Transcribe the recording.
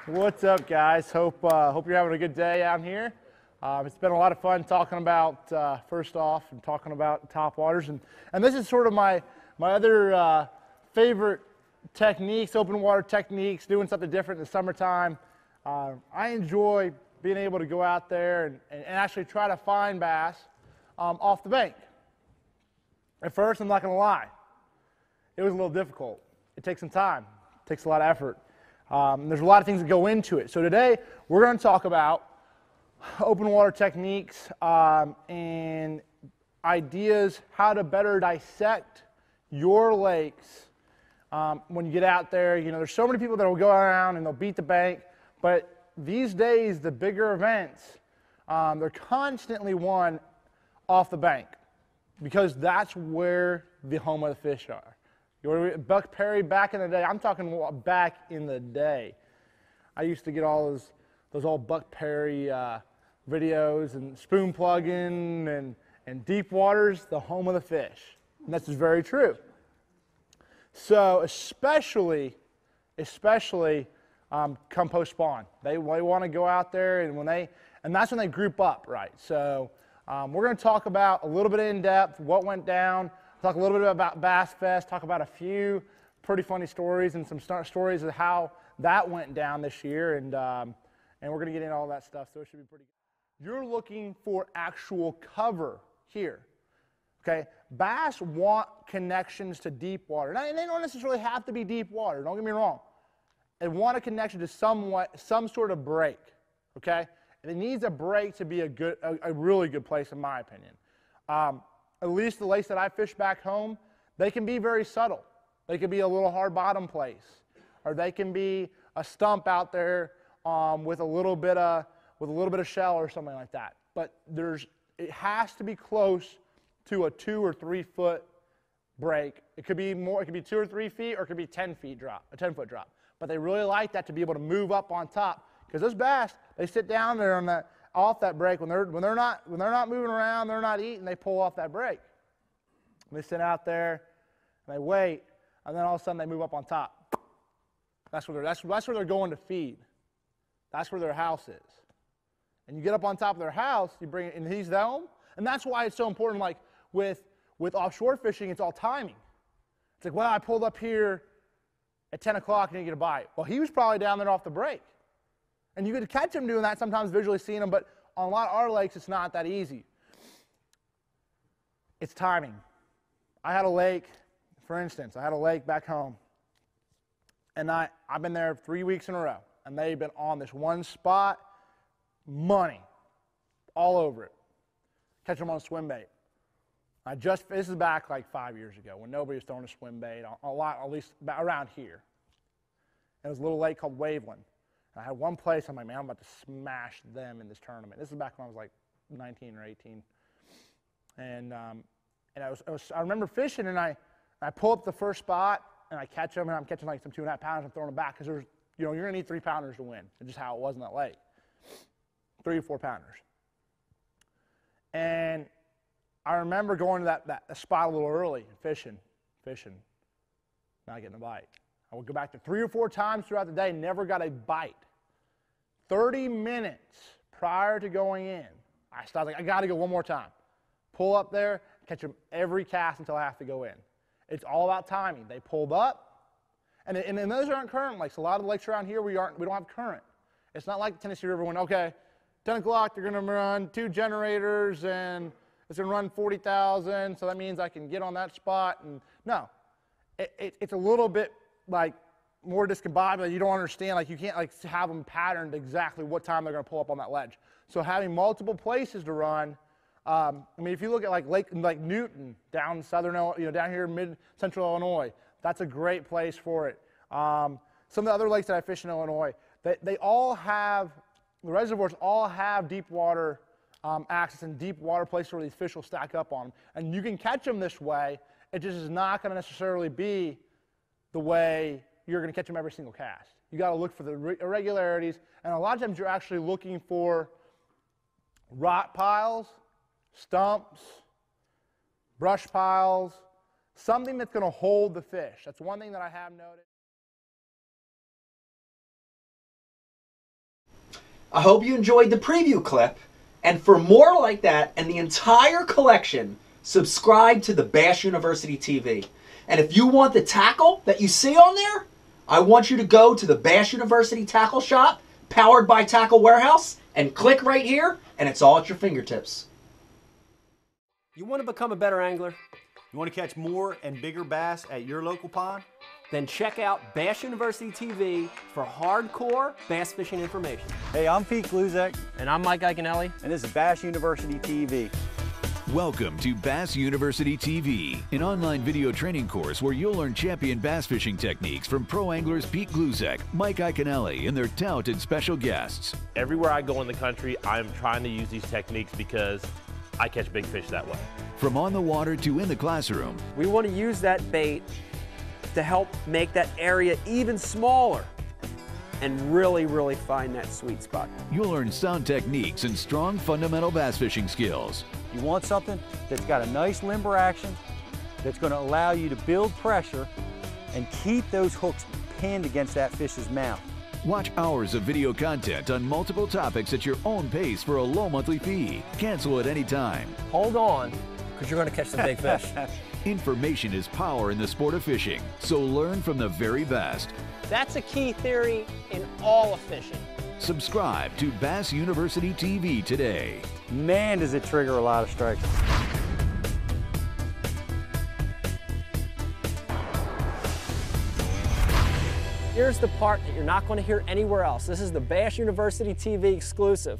What's up, guys? Hope you're having a good day out here. It's been a lot of fun talking about first off and talking about top waters, and this is sort of my other favorite techniques, open water techniques, doing something different in the summertime. I enjoy being able to go out there and actually try to find bass off the bank. At first, I'm not going to lie, it was a little difficult. It takes some time. It takes a lot of effort. There's a lot of things that go into it. So today, we're going to talk about open water techniques and ideas how to better dissect your lakes when you get out there. You know, there's so many people that will go around and they'll beat the bank, but these days, the bigger events, they're constantly won off the bank because that's where the home of the fish are. Buck Perry back in the day, I'm talking back in the day. I used to get all those old Buck Perry videos and spoon plugging and deep waters, the home of the fish. And that's very true. So especially come post spawn. They want to go out there and that's when they group up, right? So we're going to talk about a little bit in depth what went down. Talk a little bit about Bass Fest, talk about a few pretty funny stories and some stories of how that went down this year, and we're going to get into all that stuff, so it should be pretty good. You're looking for actual cover here, okay? Bass want connections to deep water. Now, they don't necessarily have to be deep water, don't get me wrong. They want a connection to some sort of break, okay? And it needs a break to be a really good place, in my opinion. At least the lakes that I fish back home, they can be very subtle. They could be a little hard bottom place, or they can be a stump out there with a little bit of shell or something like that. But it has to be close to a 2 or 3 foot break. It could be more. It could be 2 or 3 feet, or it could be 10-foot drop. But they really like that to be able to move up on top, because those bass, they sit down there off that break when they're not moving around, they're not eating, they pull off that break. They sit out there and they wait, and then all of a sudden they move up on top. That's where they're going to feed. That's where their house is. And you get up on top of their house, you bring it, and he's home. And that's why it's so important. Like with offshore fishing, it's all timing. It's like, well, I pulled up here at 10 o'clock and didn't get a bite. Well, he was probably down there off the break. And you could catch him doing that, sometimes visually seeing him, but on a lot of our lakes, it's not that easy. It's timing. I had a lake, for instance, back home, and I've been there 3 weeks in a row, and they've been on this one spot, money, all over it. Catch them on a swim bait. This is back like 5 years ago when nobody was throwing a swim bait, a lot, at least around here. It was a little lake called Waveland. I had one place, I'm like, man, I'm about to smash them in this tournament. This is back when I was like 19 or 18. And I remember fishing, and I pull up the first spot, and I catch them, and I'm catching like some 2.5 pounders. I'm throwing them back because you're going to need 3 pounders to win. It's just how it was in that lake. 3 or 4 pounders. And I remember going to that spot a little early, fishing, not getting a bite. I would go back there 3 or 4 times throughout the day, never got a bite. 30 minutes prior to going in, I stopped, like, I got to go one more time. Pull up there, catch them every cast until I have to go in. It's all about timing. They pulled up, and those aren't current lakes. A lot of the lakes around here, we don't have current. It's not like the Tennessee River when, okay, 10 o'clock, they're going to run 2 generators, and it's going to run 40,000, so that means I can get on that spot. And no, it's a little bit like more discombobulated. You don't understand, like you can't like have them patterned exactly what time they're going to pull up on that ledge. So having multiple places to run, I mean, if you look at like Newton down down here in mid-central Illinois, that's a great place for it. Some of the other lakes that I fish in Illinois, they all have, the reservoirs all have deep water access and deep water places where these fish will stack up on them. And you can catch them this way. It just is not going to necessarily be the way you're going to catch them every single cast. You got to look for the irregularities, and a lot of times you're actually looking for rock piles, stumps, brush piles, something that's going to hold the fish. That's one thing that I have noticed. I hope you enjoyed the preview clip, and for more like that and the entire collection, subscribe to the Bass University TV. And if you want the tackle that you see on there, I want you to go to the Bass University Tackle Shop, powered by Tackle Warehouse, and click right here, and it's all at your fingertips. You want to become a better angler? You want to catch more and bigger bass at your local pond? Then check out Bass University TV for hardcore bass fishing information. Hey, I'm Pete Gluzek, And I'm Mike Iaconelli. and this is Bass University TV. Welcome to Bass University TV, an online video training course where you'll learn champion bass fishing techniques from pro anglers Pete Gluzek, Mike Iaconelli, and their talented special guests. Everywhere I go in the country, I'm trying to use these techniques because I catch big fish that way. From on the water to in the classroom, We want to use that bait to help make that area even smaller and really find that sweet spot. you'll learn sound techniques and strong fundamental bass fishing skills. You want something that's got a nice limber action, that's going to allow you to build pressure and keep those hooks pinned against that fish's mouth. Watch hours of video content on multiple topics at your own pace for a low monthly fee. Cancel at any time. Hold on, because you're going to catch some big fish. Information is power in the sport of fishing, so learn from the very best. That's a key theory in all of fishing. Subscribe to Bass University TV today. Man, does it trigger a lot of strikes. Here's the part that you're not going to hear anywhere else. This is the Bass University TV exclusive.